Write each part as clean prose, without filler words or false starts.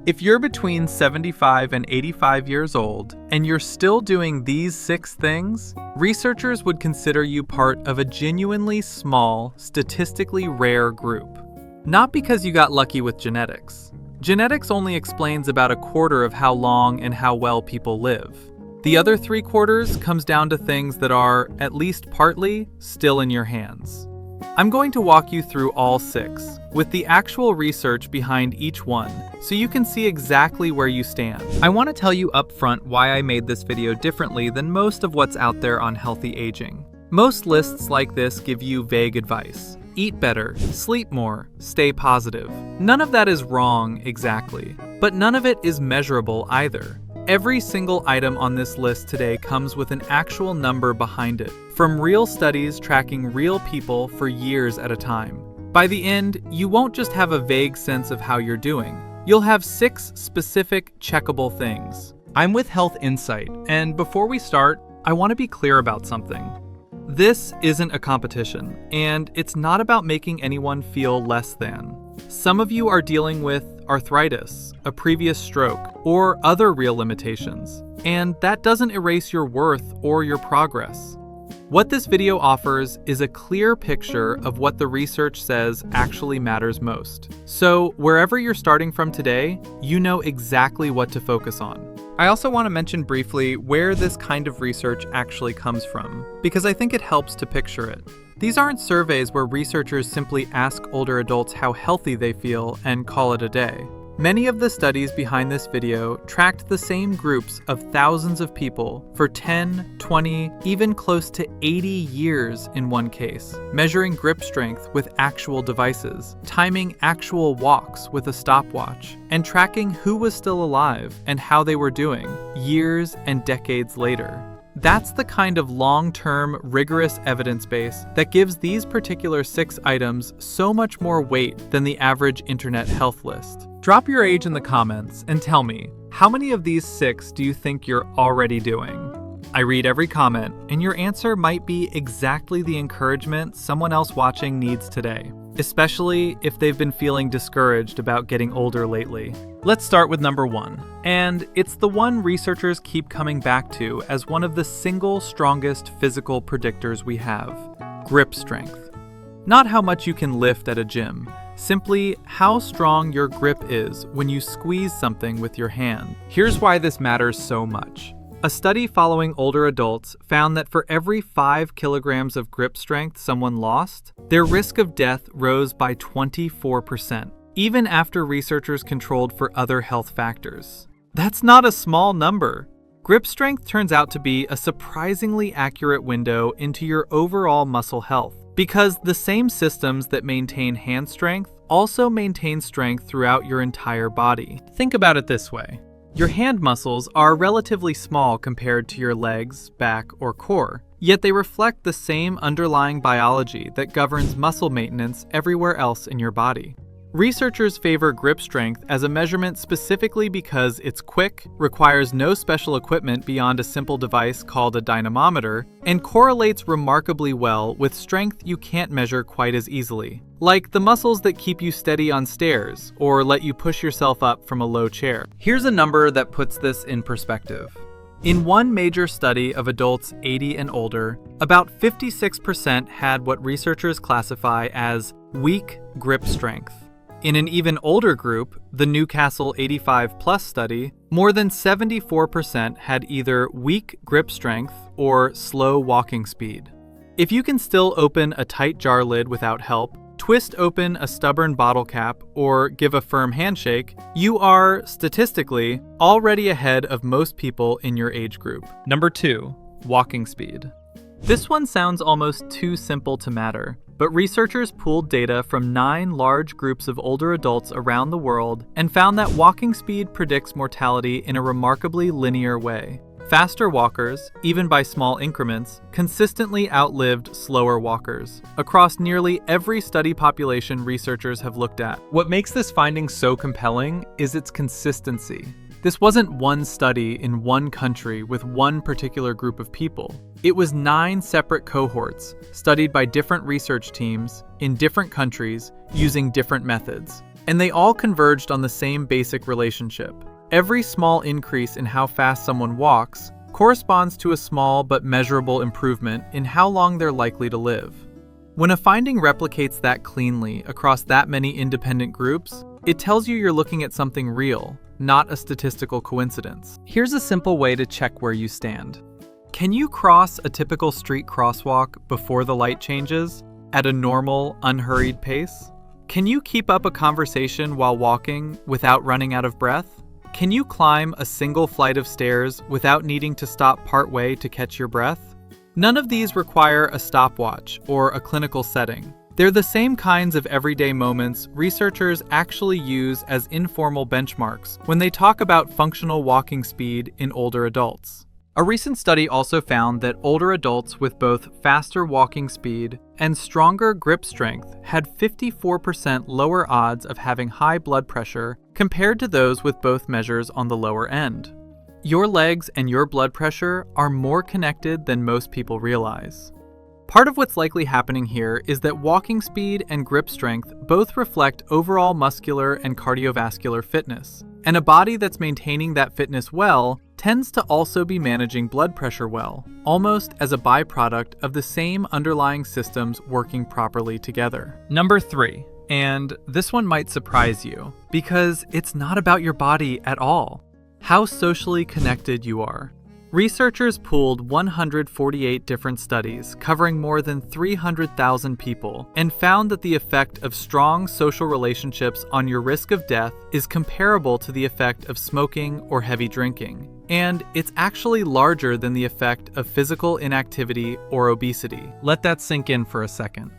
If you're between 75 and 85 years old, and you're still doing these 6 things, researchers would consider you part of a genuinely small, statistically rare group. Not because you got lucky with genetics. Genetics only explains about 1/4 of how long and how well people live. The other 3/4 comes down to things that are, at least partly, still in your hands. I'm going to walk you through all 6, with the actual research behind each one, so you can see exactly where you stand. I want to tell you up front why I made this video differently than most of what's out there on healthy aging. Most lists like this give you vague advice. Eat better, sleep more, stay positive. None of that is wrong exactly, but none of it is measurable either. Every single item on this list today comes with an actual number behind it, from real studies tracking real people for years at a time. By the end, you won't just have a vague sense of how you're doing. You'll have 6 specific, checkable things. I'm with Health Insight, and before we start, I want to be clear about something. This isn't a competition, and it's not about making anyone feel less than. Some of you are dealing with arthritis, a previous stroke, or other real limitations, and that doesn't erase your worth or your progress. What this video offers is a clear picture of what the research says actually matters most. So wherever you're starting from today, you know exactly what to focus on. I also want to mention briefly where this kind of research actually comes from, because I think it helps to picture it. These aren't surveys where researchers simply ask older adults how healthy they feel and call it a day. Many of the studies behind this video tracked the same groups of thousands of people for 10, 20, even close to 80 years in one case, measuring grip strength with actual devices, timing actual walks with a stopwatch, and tracking who was still alive and how they were doing years and decades later. That's the kind of long-term, rigorous evidence base that gives these particular 6 items so much more weight than the average internet health list. Drop your age in the comments and tell me, how many of these 6 do you think you're already doing? I read every comment, and your answer might be exactly the encouragement someone else watching needs today, especially if they've been feeling discouraged about getting older lately. Let's start with number 1, and it's the one researchers keep coming back to as one of the single strongest physical predictors we have: grip strength. Not how much you can lift at a gym, simply how strong your grip is when you squeeze something with your hand. Here's why this matters so much. A study following older adults found that for every 5 kilograms of grip strength someone lost, their risk of death rose by 24%, even after researchers controlled for other health factors. That's not a small number. Grip strength turns out to be a surprisingly accurate window into your overall muscle health, because the same systems that maintain hand strength also maintain strength throughout your entire body. Think about it this way. Your hand muscles are relatively small compared to your legs, back, or core, yet they reflect the same underlying biology that governs muscle maintenance everywhere else in your body. Researchers favor grip strength as a measurement specifically because it's quick, requires no special equipment beyond a simple device called a dynamometer, and correlates remarkably well with strength you can't measure quite as easily, like the muscles that keep you steady on stairs or let you push yourself up from a low chair. Here's a number that puts this in perspective. In one major study of adults 80 and older, about 56% had what researchers classify as weak grip strength. In an even older group, the Newcastle 85 Plus study, more than 74% had either weak grip strength or slow walking speed. If you can still open a tight jar lid without help, twist open a stubborn bottle cap, or give a firm handshake, you are, statistically, already ahead of most people in your age group. Number 2, walking speed. This one sounds almost too simple to matter, but researchers pooled data from 9 large groups of older adults around the world and found that walking speed predicts mortality in a remarkably linear way. Faster walkers, even by small increments, consistently outlived slower walkers across nearly every study population researchers have looked at. What makes this finding so compelling is its consistency. This wasn't one study in one country with one particular group of people. It was 9 separate cohorts studied by different research teams in different countries using different methods. and they all converged on the same basic relationship. Every small increase in how fast someone walks corresponds to a small but measurable improvement in how long they're likely to live. When a finding replicates that cleanly across that many independent groups, it tells you you're looking at something real, not a statistical coincidence. Here's a simple way to check where you stand. Can you cross a typical street crosswalk before the light changes, at a normal, unhurried pace? Can you keep up a conversation while walking without running out of breath? Can you climb a single flight of stairs without needing to stop partway to catch your breath? None of these require a stopwatch or a clinical setting. They're the same kinds of everyday moments researchers actually use as informal benchmarks when they talk about functional walking speed in older adults. A recent study also found that older adults with both faster walking speed and stronger grip strength had 54% lower odds of having high blood pressure compared to those with both measures on the lower end. Your legs and your blood pressure are more connected than most people realize. Part of what's likely happening here is that walking speed and grip strength both reflect overall muscular and cardiovascular fitness, and a body that's maintaining that fitness well tends to also be managing blood pressure well, almost as a byproduct of the same underlying systems working properly together. Number 3, and this one might surprise you, because it's not about your body at all. How socially connected you are. Researchers pooled 148 different studies covering more than 300,000 people and found that the effect of strong social relationships on your risk of death is comparable to the effect of smoking or heavy drinking. And it's actually larger than the effect of physical inactivity or obesity. Let that sink in for a second.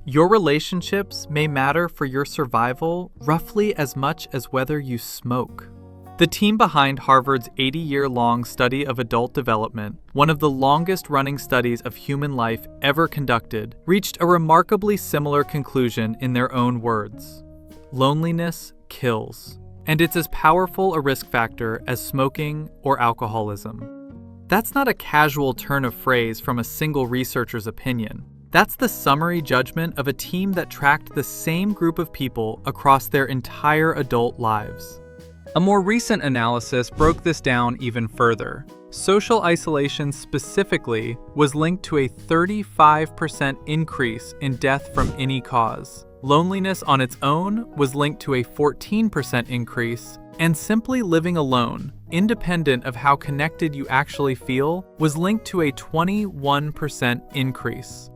Your relationships may matter for your survival roughly as much as whether you smoke. The team behind Harvard's 80-year-long study of adult development, one of the longest-running studies of human life ever conducted, reached a remarkably similar conclusion in their own words. Loneliness kills, and it's as powerful a risk factor as smoking or alcoholism. That's not a casual turn of phrase from a single researcher's opinion. That's the summary judgment of a team that tracked the same group of people across their entire adult lives. A more recent analysis broke this down even further. Social isolation specifically was linked to a 35% increase in death from any cause. Loneliness on its own was linked to a 14% increase, and simply living alone, independent of how connected you actually feel, was linked to a 21% increase.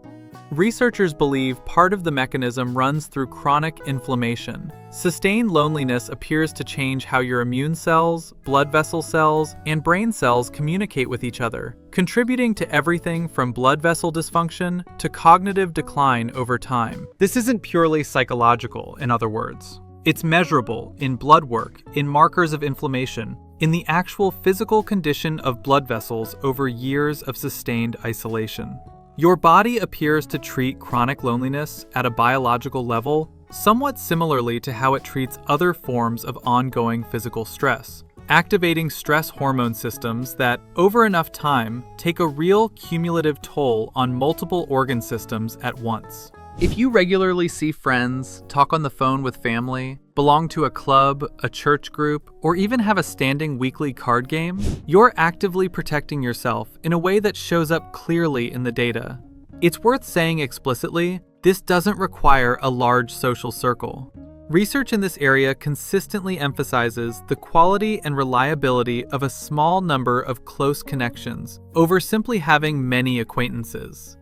Researchers believe part of the mechanism runs through chronic inflammation. Sustained loneliness appears to change how your immune cells, blood vessel cells, and brain cells communicate with each other, contributing to everything from blood vessel dysfunction to cognitive decline over time. This isn't purely psychological, in other words. It's measurable in blood work, in markers of inflammation, in the actual physical condition of blood vessels over years of sustained isolation. Your body appears to treat chronic loneliness at a biological level somewhat similarly to how it treats other forms of ongoing physical stress, activating stress hormone systems that, over enough time, take a real cumulative toll on multiple organ systems at once. If you regularly see friends, talk on the phone with family, belong to a club, a church group, or even have a standing weekly card game, you're actively protecting yourself in a way that shows up clearly in the data. It's worth saying explicitly, this doesn't require a large social circle. Research in this area consistently emphasizes the quality and reliability of a small number of close connections over simply having many acquaintances.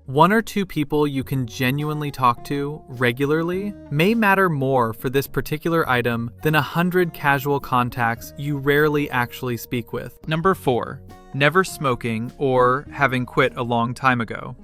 One or two people you can genuinely talk to regularly may matter more for this particular item than 100 casual contacts you rarely actually speak with. Number 4, never smoking or having quit a long time ago.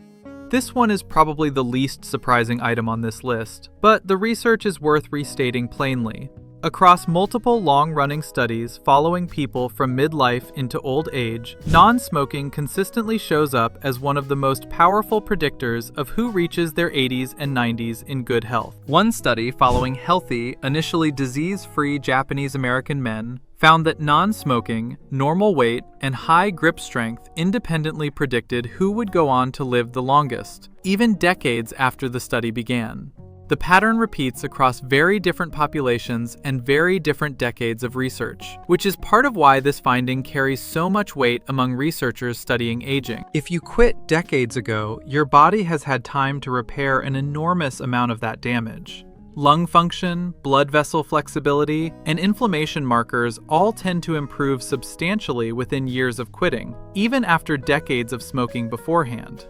This one is probably the least surprising item on this list, but the research is worth restating plainly. Across multiple long-running studies following people from midlife into old age, non-smoking consistently shows up as one of the most powerful predictors of who reaches their 80s and 90s in good health. One study following healthy, initially disease-free Japanese American men found that non-smoking, normal weight, and high grip strength independently predicted who would go on to live the longest, even decades after the study began. The pattern repeats across very different populations and very different decades of research, which is part of why this finding carries so much weight among researchers studying aging. If you quit decades ago, your body has had time to repair an enormous amount of that damage. Lung function, blood vessel flexibility, and inflammation markers all tend to improve substantially within years of quitting, even after decades of smoking beforehand.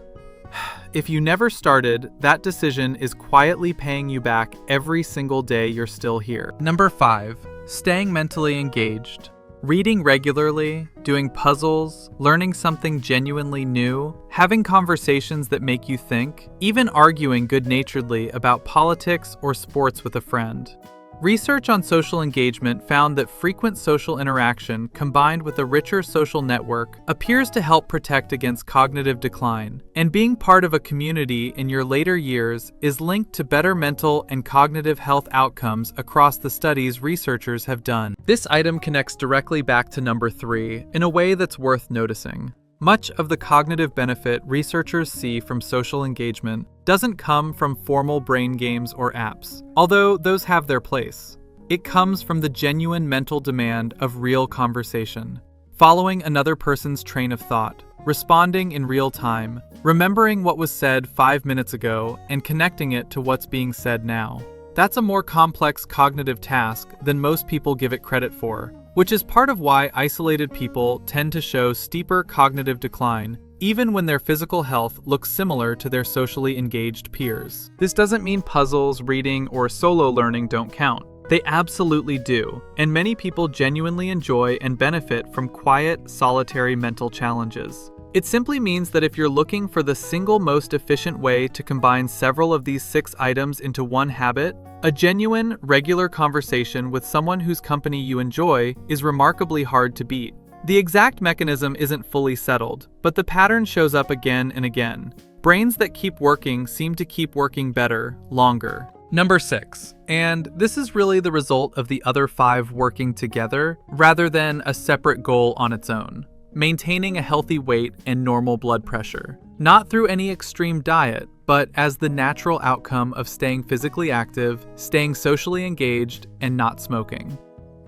If you never started, that decision is quietly paying you back every single day you're still here. Number 5, staying mentally engaged. Reading regularly, doing puzzles, learning something genuinely new, having conversations that make you think, even arguing good-naturedly about politics or sports with a friend. Research on social engagement found that frequent social interaction combined with a richer social network appears to help protect against cognitive decline, and being part of a community in your later years is linked to better mental and cognitive health outcomes across the studies researchers have done. This item connects directly back to number 3 in a way that's worth noticing. Much of the cognitive benefit researchers see from social engagement doesn't come from formal brain games or apps, although those have their place. It comes from the genuine mental demand of real conversation, following another person's train of thought, responding in real time, remembering what was said 5 minutes ago, and connecting it to what's being said now. That's a more complex cognitive task than most people give it credit for, which is part of why isolated people tend to show steeper cognitive decline, even when their physical health looks similar to their socially engaged peers. This doesn't mean puzzles, reading, or solo learning don't count. They absolutely do, and many people genuinely enjoy and benefit from quiet, solitary mental challenges. It simply means that if you're looking for the single most efficient way to combine several of these 6 items into one habit, a genuine, regular conversation with someone whose company you enjoy is remarkably hard to beat. The exact mechanism isn't fully settled, but the pattern shows up again and again. Brains that keep working seem to keep working better, longer. Number 6, and this is really the result of the other 5 working together rather than a separate goal on its own. Maintaining a healthy weight and normal blood pressure. Not through any extreme diet, but as the natural outcome of staying physically active, staying socially engaged, and not smoking.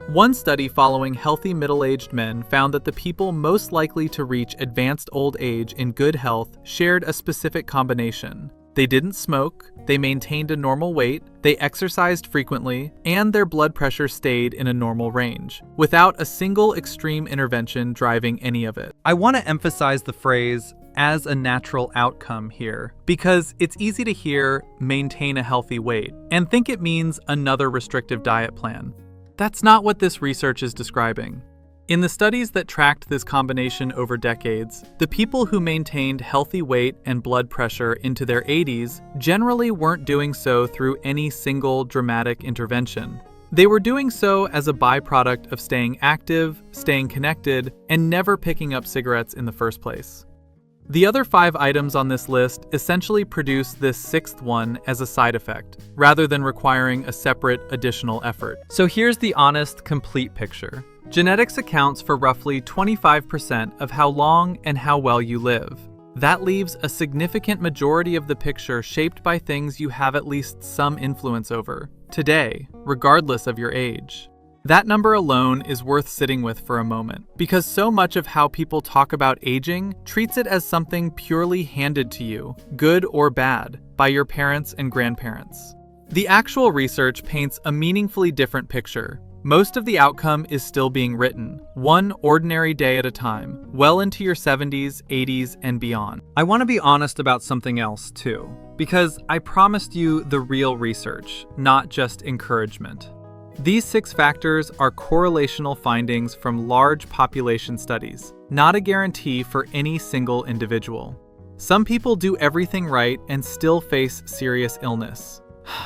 One study following healthy middle-aged men found that the people most likely to reach advanced old age in good health shared a specific combination. They didn't smoke, they maintained a normal weight, they exercised frequently, and their blood pressure stayed in a normal range, without a single extreme intervention driving any of it. I want to emphasize the phrase, as a natural outcome here, because it's easy to hear maintain a healthy weight and think it means another restrictive diet plan. That's not what this research is describing. In the studies that tracked this combination over decades, the people who maintained healthy weight and blood pressure into their 80s generally weren't doing so through any single dramatic intervention. They were doing so as a byproduct of staying active, staying connected, and never picking up cigarettes in the first place. The other 5 items on this list essentially produce this 6th one as a side effect, rather than requiring a separate additional effort. So here's the honest, complete picture. Genetics accounts for roughly 25% of how long and how well you live. That leaves a significant majority of the picture shaped by things you have at least some influence over, today, regardless of your age. That number alone is worth sitting with for a moment, because so much of how people talk about aging treats it as something purely handed to you, good or bad, by your parents and grandparents. The actual research paints a meaningfully different picture. Most of the outcome is still being written, one ordinary day at a time, well into your 70s, 80s, and beyond. I want to be honest about something else, too, because I promised you the real research, not just encouragement. These 6 factors are correlational findings from large population studies, not a guarantee for any single individual. Some people do everything right and still face serious illness.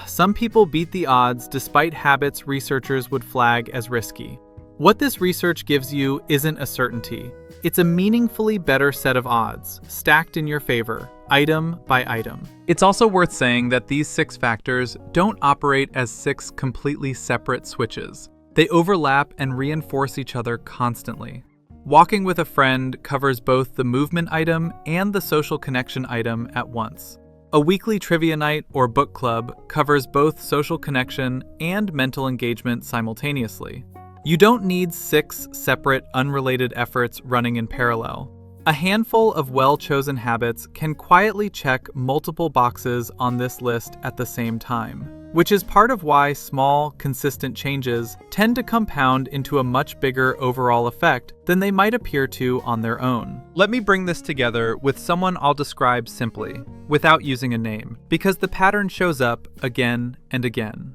Some people beat the odds despite habits researchers would flag as risky. What this research gives you isn't a certainty. It's a meaningfully better set of odds, stacked in your favor, item by item. It's also worth saying that these 6 factors don't operate as 6 completely separate switches. They overlap and reinforce each other constantly. Walking with a friend covers both the movement item and the social connection item at once. A weekly trivia night or book club covers both social connection and mental engagement simultaneously. You don't need 6 separate, unrelated efforts running in parallel. A handful of well-chosen habits can quietly check multiple boxes on this list at the same time, which is part of why small, consistent changes tend to compound into a much bigger overall effect than they might appear to on their own. Let me bring this together with someone I'll describe simply, without using a name, because the pattern shows up again and again.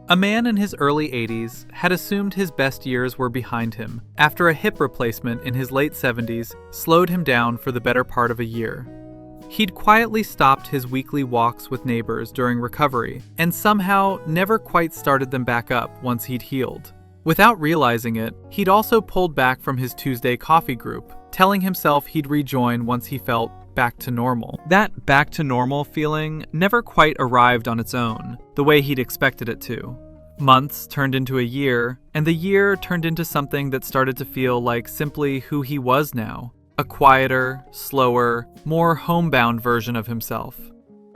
A man in his early 80s had assumed his best years were behind him after a hip replacement in his late 70s slowed him down for the better part of a year. He'd quietly stopped his weekly walks with neighbors during recovery and somehow never quite started them back up once he'd healed. Without realizing it, he'd also pulled back from his Tuesday coffee group, telling himself he'd rejoin once he felt back to normal. That back to normal feeling never quite arrived on its own, the way he'd expected it to. Months turned into a year, and the year turned into something that started to feel like simply who he was now. A quieter, slower, more homebound version of himself.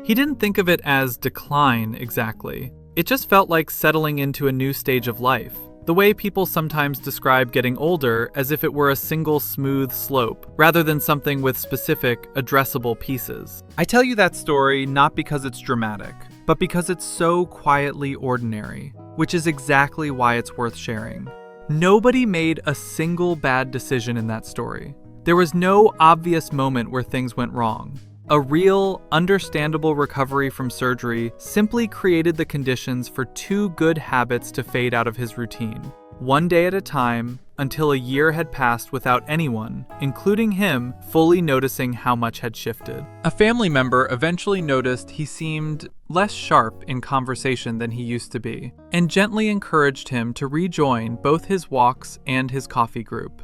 He didn't think of it as decline exactly. It just felt like settling into a new stage of life. The way people sometimes describe getting older as if it were a single smooth slope, rather than something with specific, addressable pieces. I tell you that story not because it's dramatic, but because it's so quietly ordinary, which is exactly why it's worth sharing. Nobody made a single bad decision in that story. There was no obvious moment where things went wrong. A real, understandable recovery from surgery simply created the conditions for 2 good habits to fade out of his routine, one day at a time, until a year had passed without anyone, including him, fully noticing how much had shifted. A family member eventually noticed he seemed less sharp in conversation than he used to be, and gently encouraged him to rejoin both his walks and his coffee group.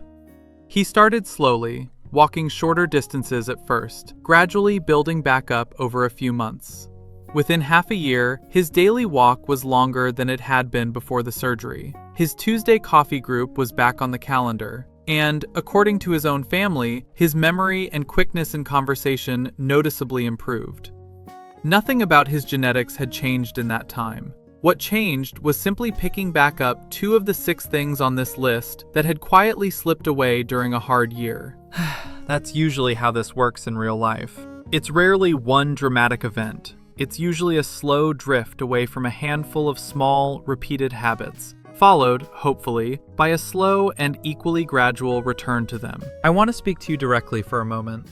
He started slowly, walking shorter distances at first, gradually building back up over a few months. Within half a year, his daily walk was longer than it had been before the surgery. His Tuesday coffee group was back on the calendar, and, according to his own family, his memory and quickness in conversation noticeably improved. Nothing about his genetics had changed in that time. What changed was simply picking back up 2 of the 6 things on this list that had quietly slipped away during a hard year. That's usually how this works in real life. It's rarely one dramatic event. It's usually a slow drift away from a handful of small, repeated habits, followed, hopefully, by a slow and equally gradual return to them. I want to speak to you directly for a moment.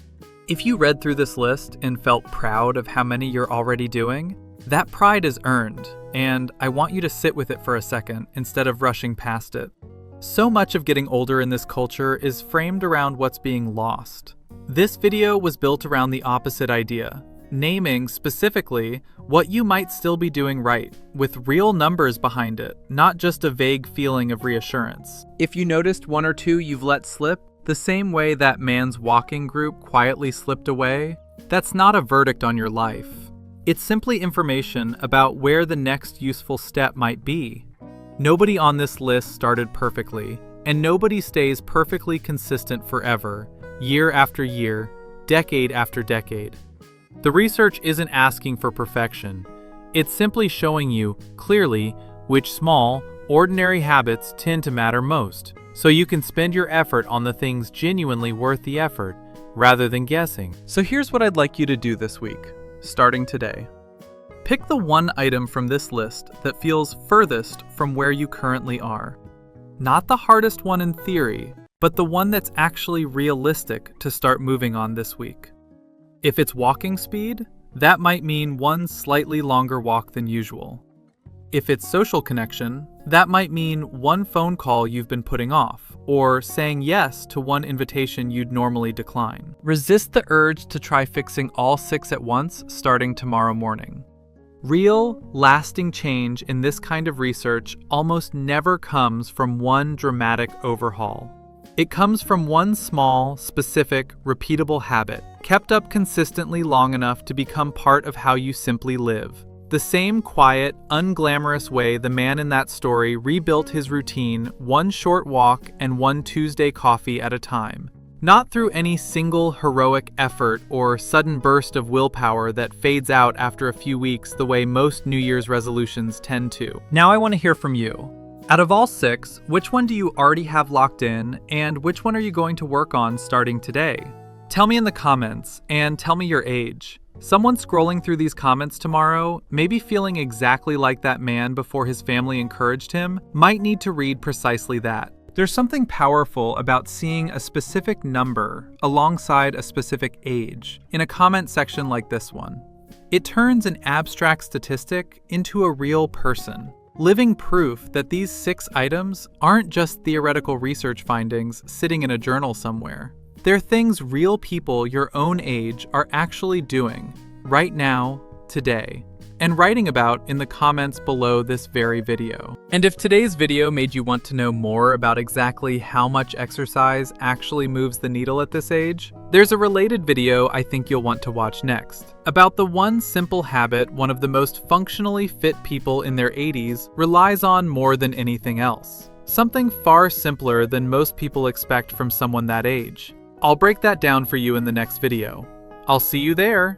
If you read through this list and felt proud of how many you're already doing, that pride is earned, and I want you to sit with it for a second instead of rushing past it. So much of getting older in this culture is framed around what's being lost. This video was built around the opposite idea, naming specifically what you might still be doing right, with real numbers behind it, not just a vague feeling of reassurance. If you noticed 1 or 2 you've let slip, the same way that man's walking group quietly slipped away, that's not a verdict on your life. It's simply information about where the next useful step might be. Nobody on this list started perfectly, and nobody stays perfectly consistent forever, year after year, decade after decade. The research isn't asking for perfection. It's simply showing you, clearly, which small, ordinary habits tend to matter most, so you can spend your effort on the things genuinely worth the effort, rather than guessing. So here's what I'd like you to do this week, starting today. Pick the one item from this list that feels furthest from where you currently are. Not the hardest one in theory, but the one that's actually realistic to start moving on this week. If it's walking speed, that might mean one slightly longer walk than usual. If it's social connection, that might mean one phone call you've been putting off, or saying yes to one invitation you'd normally decline. Resist the urge to try fixing all 6 at once starting tomorrow morning. Real, lasting change in this kind of research almost never comes from one dramatic overhaul. It comes from one small, specific, repeatable habit, kept up consistently long enough to become part of how you simply live. The same quiet, unglamorous way the man in that story rebuilt his routine, one short walk and one Tuesday coffee at a time. Not through any single heroic effort or sudden burst of willpower that fades out after a few weeks the way most New Year's resolutions tend to. Now I want to hear from you. Out of all 6, which one do you already have locked in, and which one are you going to work on starting today? Tell me in the comments, and tell me your age. Someone scrolling through these comments tomorrow, maybe feeling exactly like that man before his family encouraged him, might need to read precisely that. There's something powerful about seeing a specific number alongside a specific age in a comment section like this one. It turns an abstract statistic into a real person, living proof that these 6 items aren't just theoretical research findings sitting in a journal somewhere. They're things real people your own age are actually doing, right now, today, and writing about in the comments below this very video. And if today's video made you want to know more about exactly how much exercise actually moves the needle at this age, there's a related video I think you'll want to watch next, about the one simple habit one of the most functionally fit people in their 80s relies on more than anything else. Something far simpler than most people expect from someone that age. I'll break that down for you in the next video. I'll see you there!